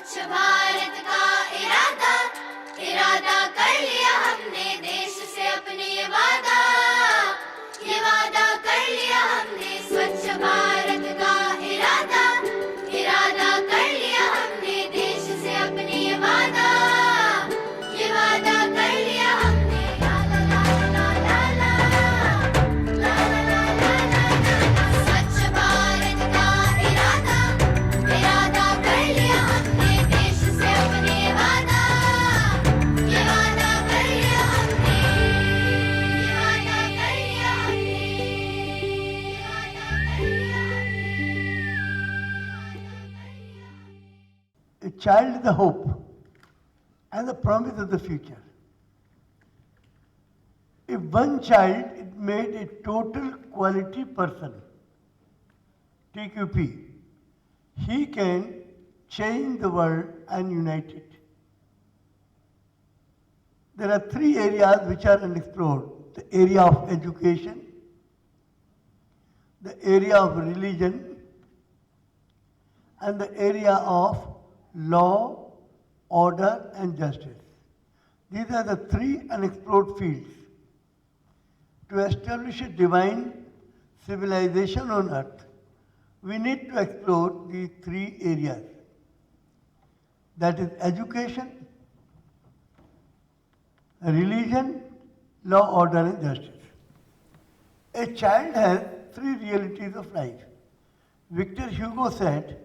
स्वच्छ भारत का इरादा इरादा कर लिया हमने देश से अपने ये वादा कर लिया हमने स्वच्छ भारत का इरादा इरादा कर लिया हमने देश से अपने ये वादा कर लिया हमने ला ला ला ला ला ला ला ला ला स्वच्छ भारत का इरादा इरादा कर लिया हमने देश से अपने ये वादा कर लिया हमने ये वादा कर लिया हमने ये वादा कर लिया A child is the hope and the promise of the future. If one child is made a total quality person, TQP, he can change the world and unite it. There are three areas which are unexplored: the area of education, the area of religion, and the area of law, order, and justice. These are the three unexplored fields. To establish a divine civilization on earth, we need to explore these three areas. That is education, religion, law, order, and justice. A child has three realities of life. Victor Hugo said,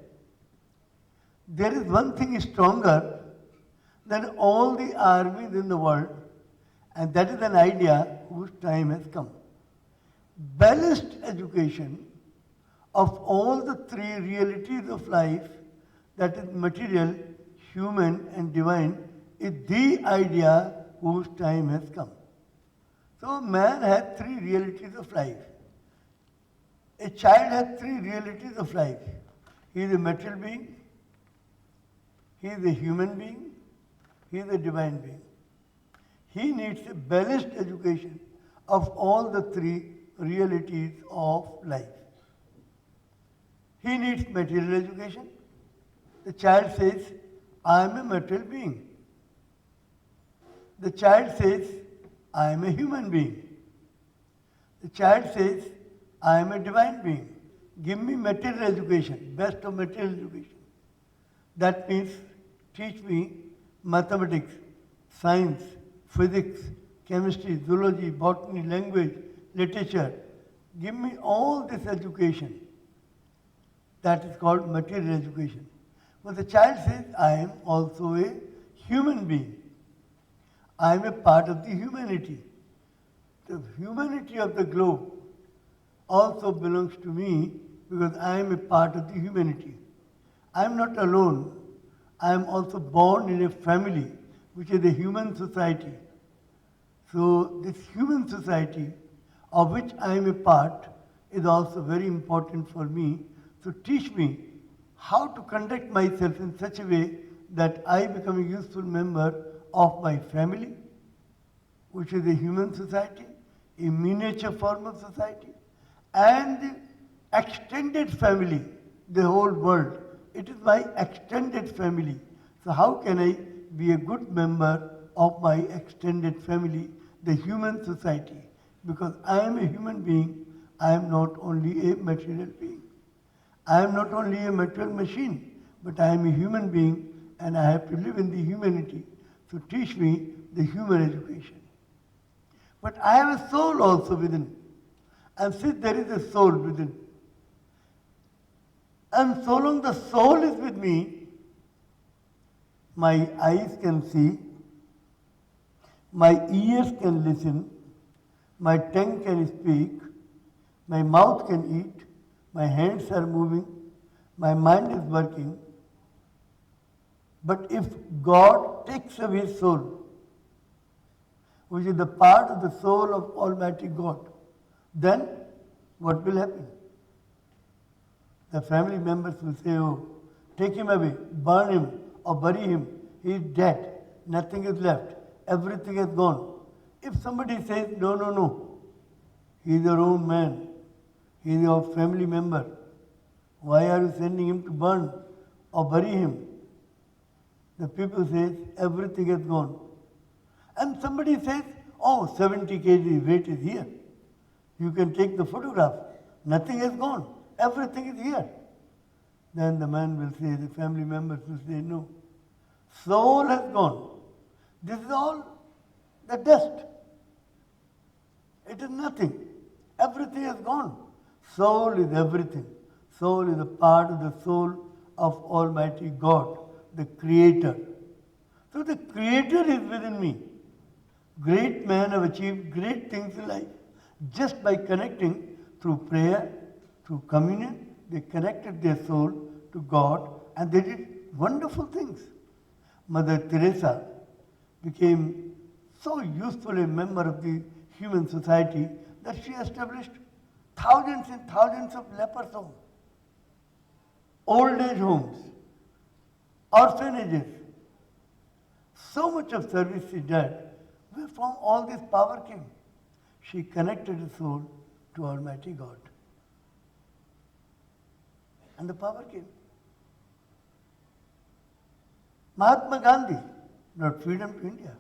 there is one thing stronger than all the armies in the world, and that is an idea whose time has come. Balanced education of all the three realities of life, that is material, human, and divine, is the idea whose time has come. So man has three realities of life. A child has three realities of life. He is a material being, he is a human being, he is a divine being. He needs a balanced education of all the three realities of life. He needs material education. The child says, I am a material being. The child says, I am a human being. The child says, I am a divine being. Give me material education, best of material education. That means teach me mathematics, science, physics, chemistry, zoology, botany, language, literature. Give me all this education. That is called material education. But the child says, I am also a human being. I am a part of the humanity. The humanity of the globe also belongs to me because I am a part of the humanity. I am not alone. I am also born in a family which is a human society. So this human society of which I am a part is also very important for me. So teach me how to conduct myself in such a way that I become a useful member of my family, which is a human society, a miniature form of society, and the extended family, the whole world. It is my extended family. So how can I be a good member of my extended family, the human society? Because I am a human being, I am not only a material being. I am not only a material machine, but I am a human being and I have to live in the humanity. So teach me the human education. But I have a soul also within. And since there is a soul within, and so long the soul is with me, my eyes can see, my ears can listen, my tongue can speak, my mouth can eat, my hands are moving, my mind is working. But if God takes away soul, which is the part of the soul of Almighty God, then what will happen? The family members will say, oh, take him away, burn him or bury him. He is dead. Nothing is left. Everything is gone. If somebody says, no, no, no, he is your own man. He is your family member. Why are you sending him to burn or bury him? The people says everything is gone. And somebody says, oh, 70 kg weight is here. You can take the photograph. Nothing is gone. Everything is here. Then the man will say, the family members will say, no. Soul has gone. This is all the dust. It is nothing. Everything is gone. Soul is everything. Soul is a part of the soul of Almighty God, the Creator. So the Creator is within me. Great men have achieved great things in life just by connecting through prayer, through communion. They connected their soul to God and they did wonderful things. Mother Teresa became so useful a member of the human society that she established thousands and thousands of lepers homes, old age homes, orphanages. So much of service she did. Where from all this power came? She connected the soul to Almighty God. And the power came. Mahatma Gandhi brought freedom to India.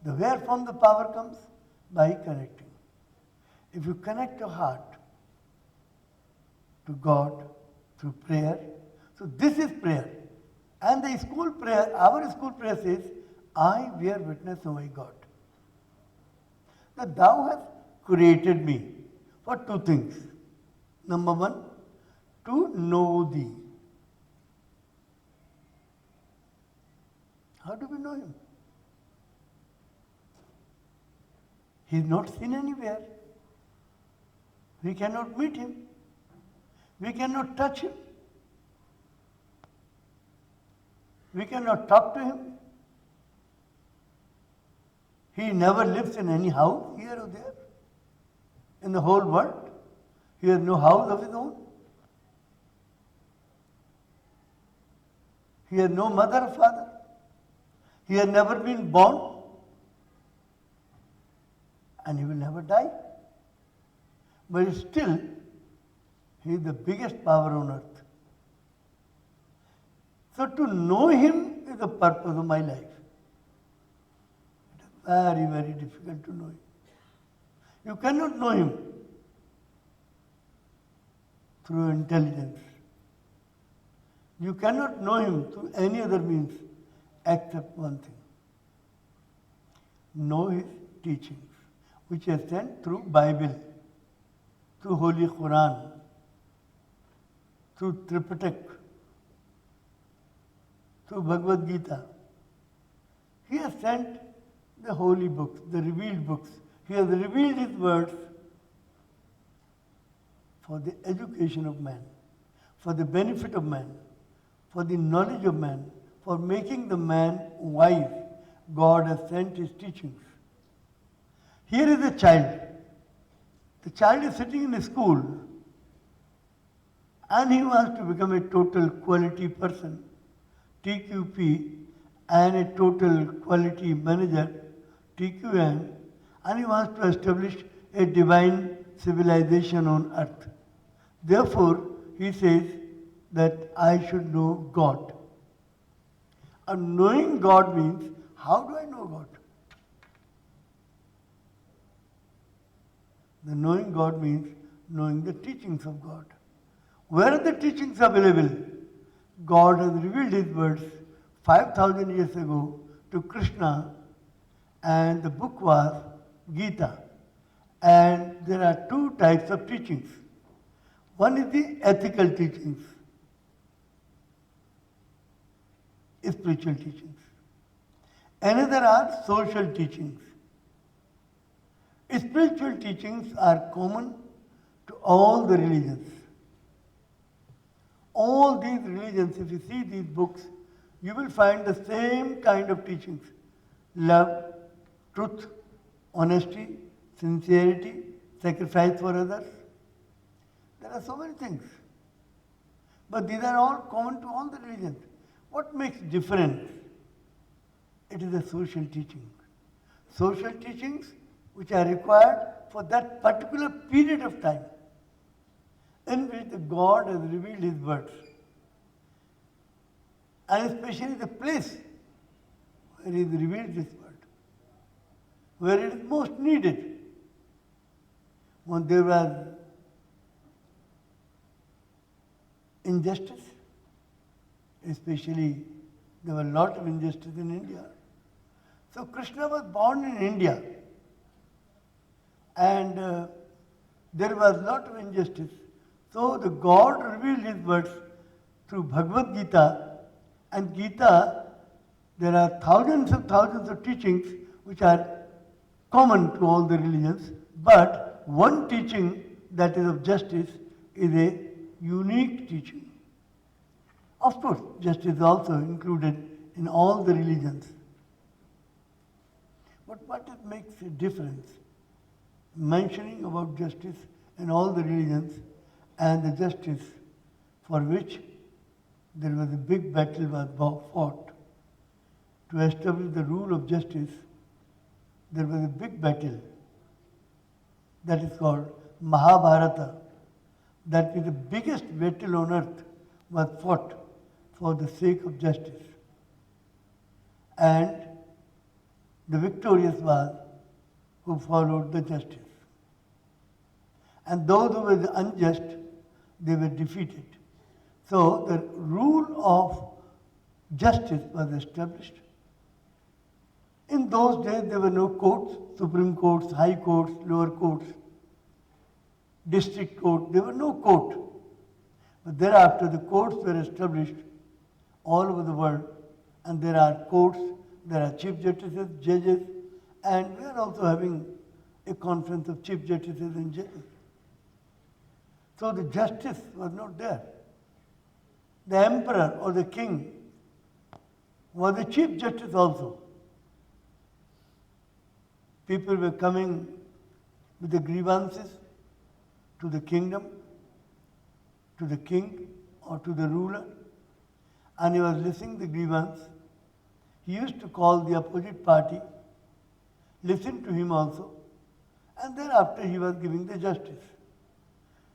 The where from the power comes? By connecting. If you connect your heart to God through prayer, so this is prayer. And the school prayer, our school prayer says, I bear witness, O my God, that thou hast created me for two things. Number one, to know thee. How do we know him? He is not seen anywhere. We cannot meet him. We cannot touch him. We cannot talk to him. He never lives in any house here or there in the whole world. He has no house of his own. He has no mother or father. He has never been born. And he will never die. But still, he is the biggest power on earth. So to know him is the purpose of my life. It is very, very difficult to know him. You cannot know him through intelligence. You cannot know him through any other means except one thing. Know his teachings, which are sent through Bible, through Holy Quran, through Tripatak, through Bhagavad Gita. He has sent the holy books, the revealed books. He has revealed his words for the education of man, for the benefit of man, for the knowledge of man, for making the man wise. God has sent his teachings. Here is a child. The child is sitting in a school and he wants to become a total quality person, TQP, and a total quality manager, TQM, and he wants to establish a divine civilization on earth. Therefore, he says that I should know God. And knowing God means, how do I know God? The knowing God means knowing the teachings of God. Where are the teachings available? God has revealed his words 5,000 years ago to Krishna, and the book was Gita. And there are two types of teachings. One is the ethical teachings, spiritual teachings. Another are social teachings. Spiritual teachings are common to all the religions. All these religions, if you see these books, you will find the same kind of teachings. Love, truth, honesty, sincerity, sacrifice for others. There are so many things. But these are all common to all the religions. What makes difference? It is a social teaching. Social teachings which are required for that particular period of time in which the God has revealed his words. and especially the place where he revealed this word, where it is most needed. When there was injustice, especially there were a lot of injustice in India. So Krishna was born in India, and there was a lot of injustice. So the God revealed his words through Bhagavad Gita, and Gita, there are thousands of teachings which are common to all the religions, but one teaching that is of justice is a unique teaching. Of course, justice is also included in all the religions. But what makes a difference? Mentioning about justice in all the religions and the justice for which there was a big battle was fought. To establish the rule of justice, there was a big battle that is called Mahabharata. That is the biggest battle on earth was fought for the sake of justice. And the victorious was who followed the justice. And those who were unjust, they were defeated. So the rule of justice was established. In those days there were no courts, Supreme Courts, High Courts, lower courts, district court, there were no court. But thereafter the courts were established all over the world, and there are courts, there are chief justices, judges, and we are also having a conference of chief justices and judges. So the justice was not there. The emperor or the king was the chief justice also. People were coming with the grievances to the kingdom, to the king or to the ruler, and he was listening to the grievance. He used to call the opposite party, listen to him also, and thereafter he was giving the justice.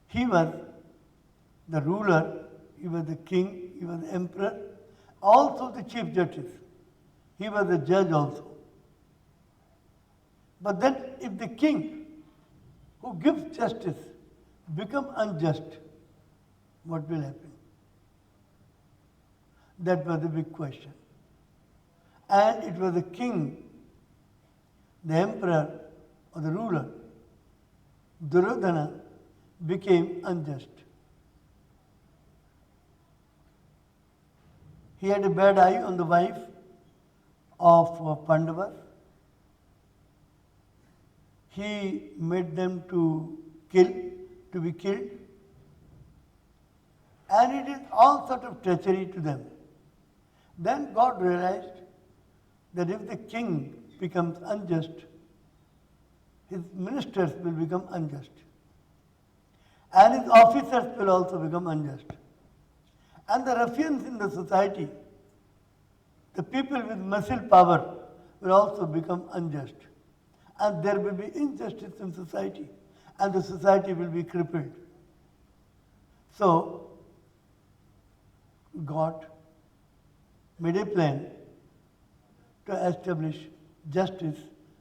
He was the ruler, he was the king, he was the emperor, also the chief justice. He was the judge also. But then if the king who gives justice become unjust, what will happen? That was the big question. And it was the king, the emperor or the ruler, Duryodhana, became unjust. He had a bad eye on the wife of Pandavas. He made them to be killed. And it is all sort of treachery to them. Then God realized that if the king becomes unjust, his ministers will become unjust. And his officers will also become unjust. And the ruffians in the society, the people with muscle power, will also become unjust. And there will be injustice in society, and the society will be crippled. So, God made a plan to establish justice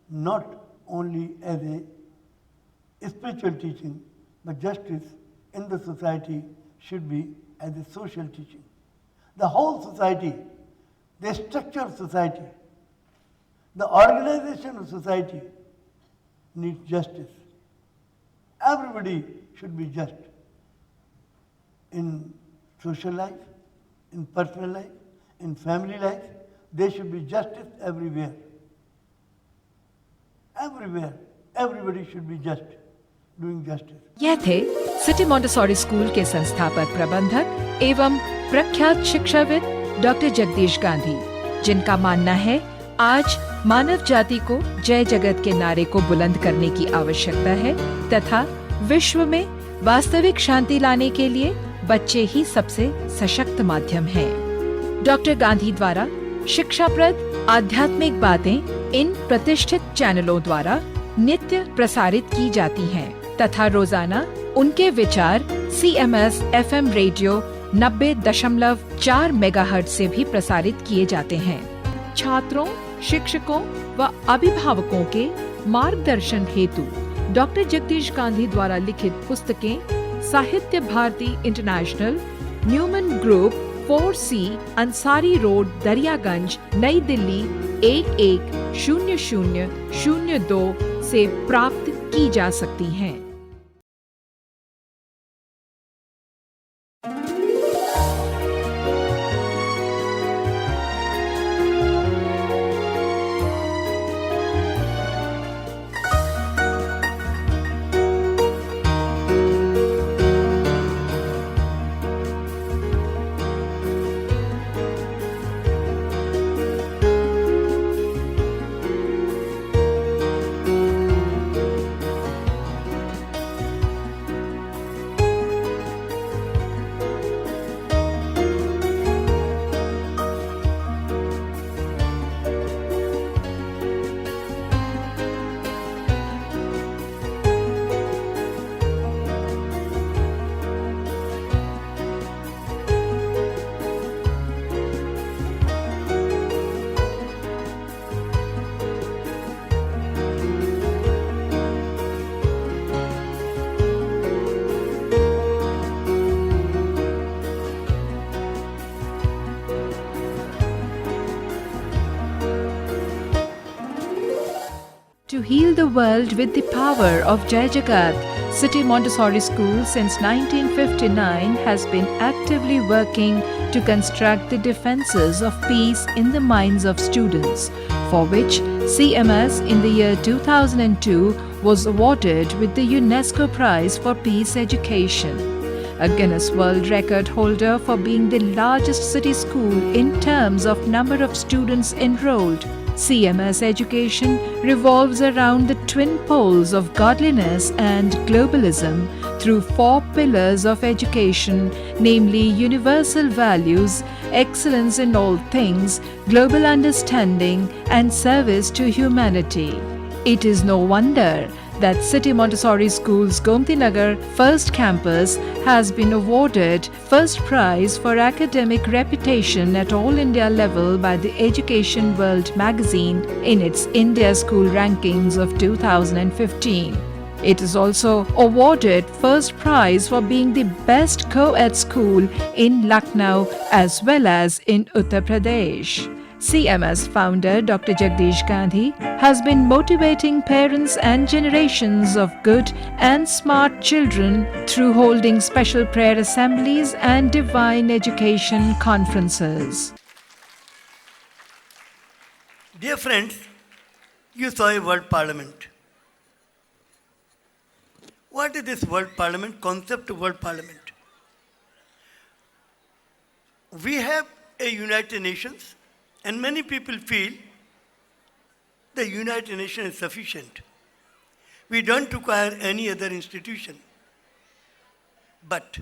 not only as a spiritual teaching, but justice in the society should be as a social teaching. The whole society, the structure of society, the organization of society needs justice. Everybody should be just in social life, in personal life, in family life. There should be justice everywhere. Everywhere, everybody should be just, doing justice. यह थे city Montessori school के संस्थापक प्रबंधक एवं प्रख्यात शिक्षाविद doctor Jagdish Gandhi, जिनका मानना है आज मानव जाति को जय जगत के नारे को बुलंद करने की आवश्यकता है तथा विश्व में वास्तविक शांति लाने के लिए बच्चे ही सबसे सशक्त माध्यम हैं। डॉक्टर गांधी द्वारा शिक्षाप्रद आध्यात्मिक बातें इन प्रतिष्ठित चैनलों द्वारा नित्य प्रसारित की जाती हैं तथा रोजाना उनके विचार CMS FM रेडियो 90.4 मेगाहर्ट्ज से भी प्रसारित किए जाते हैं। छात्रों, शिक्षकों व अभिभावकों के मार्गदर्शन हेतु डॉक्टर जगदीश गांधी द्वारा लिखित पुस्तकें Sahitya Bharati international, Newman group, 4C, Ansari road, Daryaganj, Nai Delhi 110002 से प्राप्त की जा सकती हैं। To heal the world with the power of Jai Jagat, City Montessori School since 1959 has been actively working to construct the defenses of peace in the minds of students, for which CMS in the year 2002 was awarded with the UNESCO Prize for Peace Education. A Guinness World Record holder for being the largest city school in terms of number of students enrolled. CMS education revolves around the twin poles of godliness and globalism through 4 pillars of education, namely universal values, excellence in all things, global understanding, and service to humanity. It is no wonder that City Montessori School's Gomti Nagar first campus has been awarded first prize for academic reputation at all India level by the Education World magazine in its India School rankings of 2015. It is also awarded first prize for being the best co-ed school in Lucknow as well as in Uttar Pradesh. CMS founder Dr. Jagdish Gandhi has been motivating parents and generations of good and smart children through holding special prayer assemblies and divine education conferences. Dear friends, you saw a world parliament. What is this world parliament, concept of world parliament? We have a United Nations, and many people feel the United Nations is sufficient. We don't require any other institution. But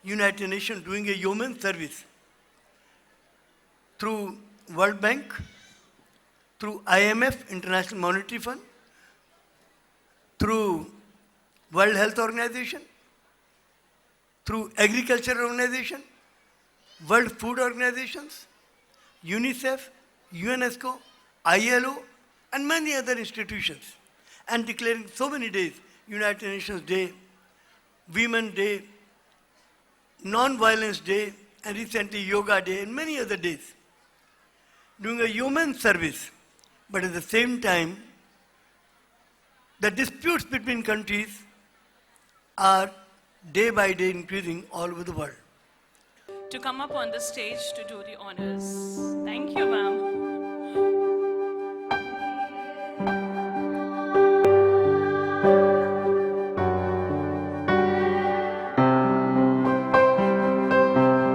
United Nations doing a human service through World Bank, through IMF, International Monetary Fund, through World Health Organization, through Agriculture Organization, World Food Organizations, UNICEF, UNESCO, ILO, and many other institutions, and declaring so many days, United Nations Day, Women Day, Non-Violence Day, and recently Yoga Day, and many other days, doing a human service, but at the same time, the disputes between countries are day by day increasing all over the world. To come up on the stage to do the honors. Thank you, ma'am.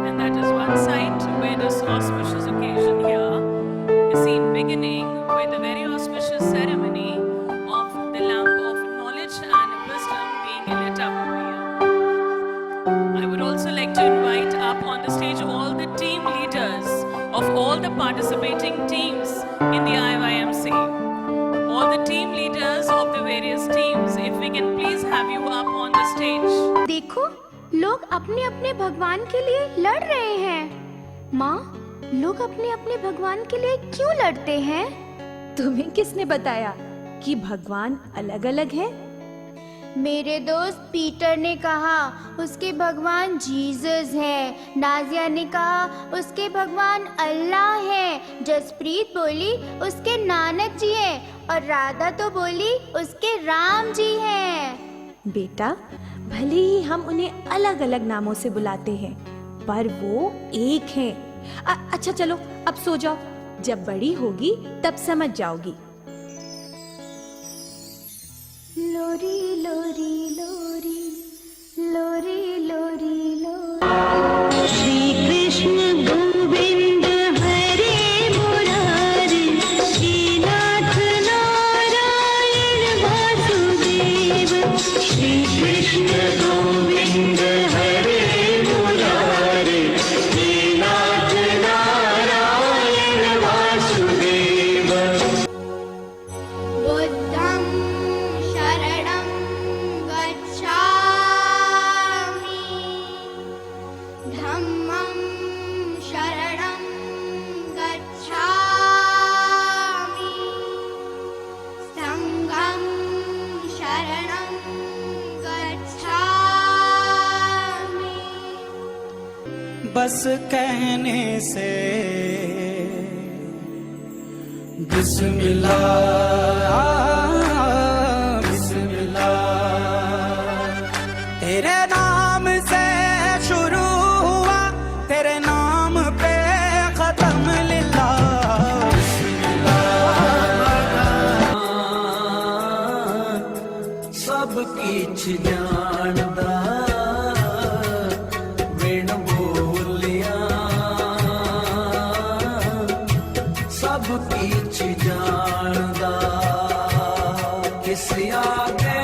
And that is one side where this auspicious occasion here is seen beginning with a very auspicious ceremony of the lamp of knowledge and wisdom being lit up over here. I would also like to invite up on the stage all the team leaders of all the participating teams in the IYMC. All the team leaders of the various teams, if we can please have you up on the stage. देखो लोग अपने अपने भगवान के लिए लड़ रहे हैं। माँ, लोग अपने अपने भगवान के लिए क्यों लड़ते हैं? तुम्हें किसने बताया कि भगवान अलग अलग हैं? मेरे दोस्त पीटर ने कहा उसके भगवान जीसस है। नाजिया ने कहा उसके भगवान अल्लाह है। जसप्रीत बोली उसके नानक जी हैं और राधा तो बोली उसके राम जी हैं। बेटा, भले ही हम उन्हें अलग अलग नामों से बुलाते हैं, पर वो एक हैं। अच्छा चलो, अब सो जाओ। जब बड़ी होगी तब समझ जाओगी। लोरी लोरी लोरी लोरी लोरी लोरी। श्री कृष्ण गोविंद हरे मुरारी, श्रीनाथ नारायण वासुदेव। श्री कृष्ण गोविंद हरे मुरारी, श्रीनाथ नारायण वासुदेव। बुद्धं शरणं गच्छामि, धम्मं शरणं गच्छामि, संघं शरणं गच्छामि। बस कहने से बिस्मिल्लाह बिस्मिल्लाह, तेरे नाम से शुरू हुआ, तेरे नाम पे खत्म लिल्लाह। सब किछ जानदा बिन बोलिया, सब किछ जानदा किस आगे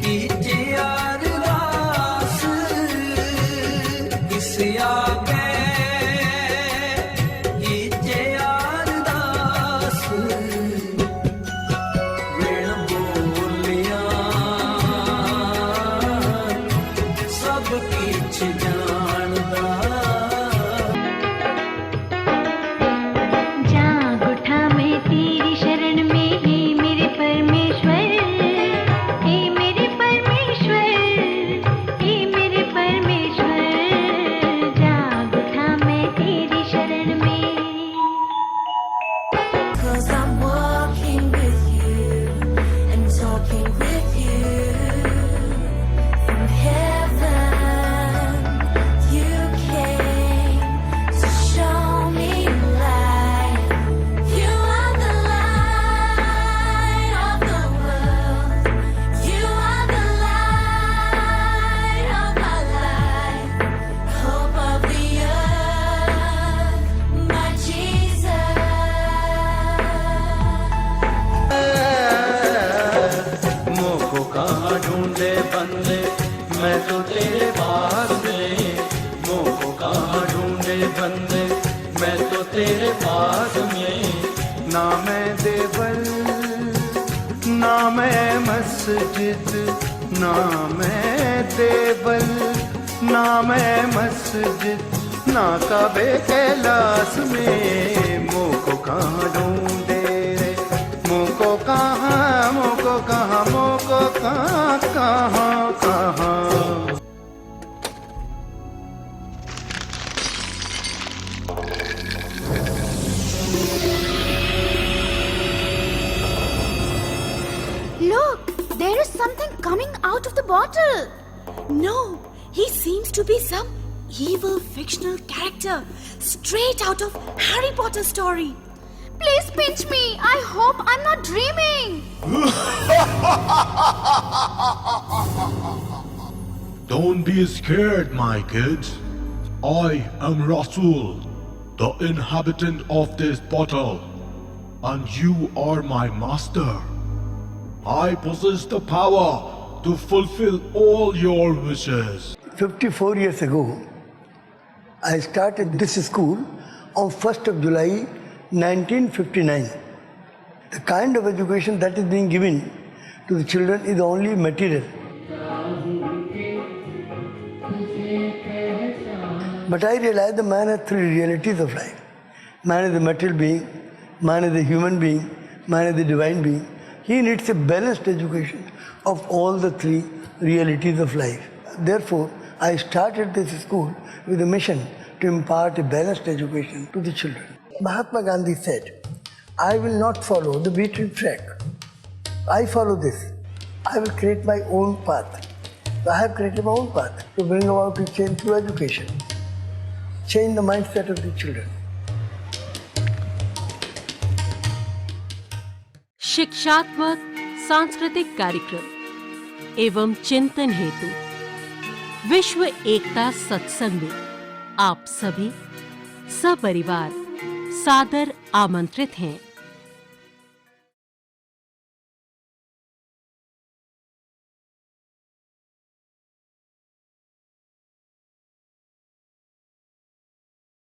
कीजे अरदास, किस आगे कीजे अरदास। बिन बोलिया सब किछ जानदा। जाग उठा मैं तेरी शरण में, हे मेरे परमेश्वर, हे मेरे परमेश्वर, हे मेरे परमेश्वर। जाग उठा मैं तेरी शरण में। 'Cause I'm walking with you and talking with you from heaven. You came to show me light. You are the light of the world. You are the light of my life. Hope of the earth, my Jesus. मोको कहाँ ढूंढे बंदे, मैं तो तेरे पास में। मोको कहाँ ढूंढे बंदे, मैं तो तेरे पास में। ना मैं देवल, ना मैं मस्जिद, ना मैं देवल, ना मैं मस्जिद, ना काबे कैलाश में। मोको कहाँ ढूंढे रे, मोको कहाँ, मोको कहाँ, मोको कहाँ, कहाँ कहाँ। Look, there is something coming out of the bottle. No, he seems to be some evil fictional character straight out of Harry Potter story. Please pinch me. I hope I'm not dreaming. Don't be scared, my kids. I am Rasul, the inhabitant of this bottle, and you are my master. I possess the power to fulfill all your wishes. 54 years ago, I started this school on 1st of July 1959. The kind of education that is being given to the children is only material. But I realized the man has three realities of life. Man is a material being, man is a human being, man is a divine being. He needs a balanced education of all the three realities of life. Therefore, I started this school with a mission to impart a balanced education to the children. Mahatma Gandhi said, I will not follow the beaten track. I follow this. I will create my own path. I have created my own path to bring about a change through education. Change the mindset of the children. शिक्षात्मक सांस्कृतिक कार्यक्रम एवं चिंतन हेतु विश्व एकता सत्संग में आप सभी सपरिवार सादर आमंत्रित हैं।